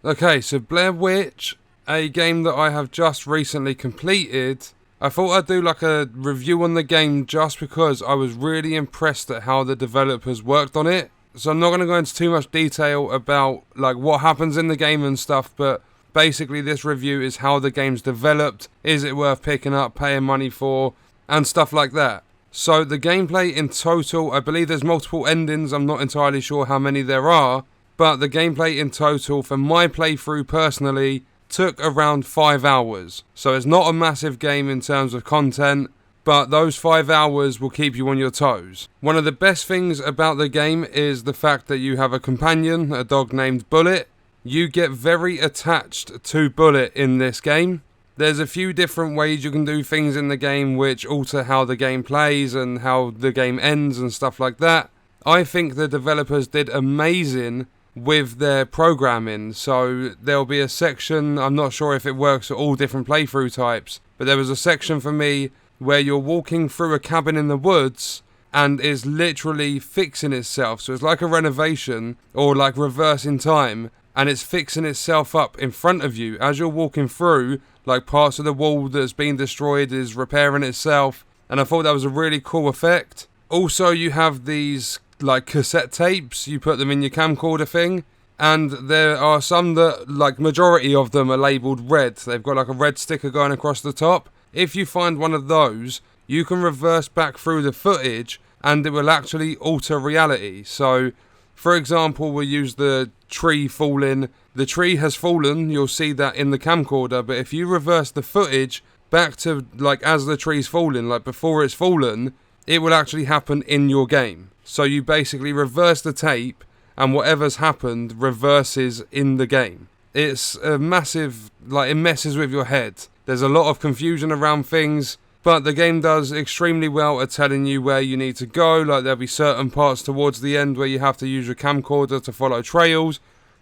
Okay, so Blair Witch, a game that I have just recently completed. I thought I'd do like a review on the game just because I was really impressed at how the developers worked on it. So I'm not going to go into too much detail about like what happens in the game and stuff, but basically this review is how the game's developed, is it worth picking up, paying money for, and stuff like that. So the gameplay in total, I believe there's multiple endings, I'm not entirely sure how many there are, but the gameplay in total for my playthrough personally took around 5 hours. So it's not a massive game in terms of content, but those 5 hours will keep you on your toes. One of the best things about the game is the fact that you have a companion, a dog named Bullet. You get very attached to Bullet in this game. There's a few different ways you can do things in the game which alter how the game plays and how the game ends and stuff like that. I think the developers did amazing with their programming. So there'll be a section, I'm not sure if it works for all different playthrough types, but there was a section for me where you're walking through a cabin in the woods and is literally fixing itself. So it's like a renovation or like reverse in time, and it's fixing itself up in front of you as you're walking through. Like parts of the wall that's been destroyed is repairing itself, and I thought that was a really cool effect. Also, you have these like cassette tapes, you put them in your camcorder thing, and there are some that, like majority of them, are labelled red. They've got like a red sticker going across the top. If you find one of those, you can reverse back through the footage and it will actually alter reality. So, for example, we'll use the tree falling. The tree has fallen, you'll see that in the camcorder, but if you reverse the footage back to like as the tree's falling, like before it's fallen, it will actually happen in your game. So you basically reverse the tape and whatever's happened reverses in the game. It's a massive, like it messes with your head. There's a lot of confusion around things, but the game does extremely well at telling you where you need to go. Like there'll be certain parts towards the end where you have to use your camcorder to follow trails.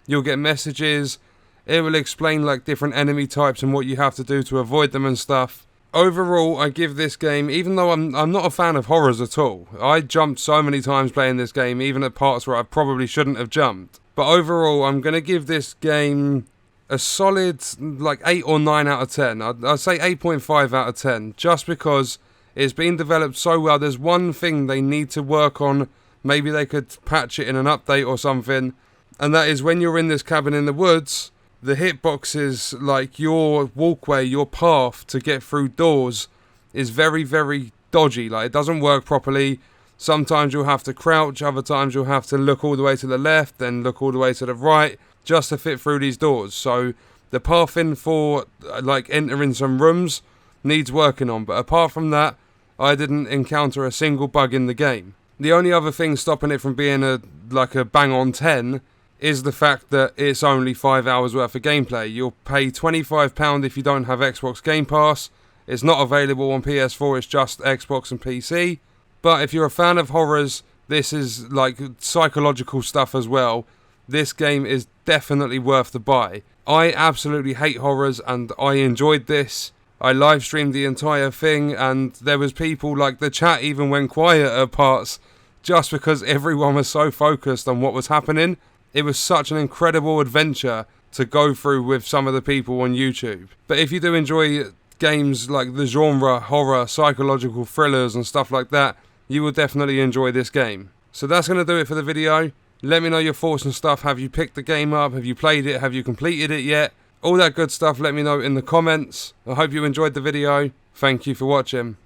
You'll get messages. It will explain like different enemy types and what you have to do to avoid them and stuff. Overall, I give this game, even though I'm not a fan of horrors at all. I jumped so many times playing this game, even at parts where I probably shouldn't have jumped. But overall, I'm going to give this game a solid like 8 or 9 out of 10. I'd say 8.5 out of 10, just because it's been developed so well. There's one thing they need to work on. Maybe they could patch it in an update or something. And that is when you're in this cabin in the woods, the hitboxes, like your walkway, your path to get through doors is very, very dodgy. Like it doesn't work properly. Sometimes you'll have to crouch, other times you'll have to look all the way to the left, then look all the way to the right, just to fit through these doors. So the pathing for like entering some rooms needs working on. But apart from that, I didn't encounter a single bug in the game. The only other thing stopping it from being a bang on 10 is the fact that it's only 5 hours worth of gameplay. You'll pay £25 if you don't have Xbox Game Pass. It's not available on PS4, it's just Xbox and PC. But if you're a fan of horrors, this is like psychological stuff as well. This game is definitely worth the buy. I absolutely hate horrors and I enjoyed this. I live streamed the entire thing and there was people, like the chat even went quiet at parts just because everyone was so focused on what was happening. It was such an incredible adventure to go through with some of the people on YouTube. But if you do enjoy games like the genre, horror, psychological thrillers and stuff like that, you will definitely enjoy this game. So that's going to do it for the video. Let me know your thoughts and stuff. Have you picked the game up? Have you played it? Have you completed it yet? All that good stuff, let me know in the comments. I hope you enjoyed the video. Thank you for watching.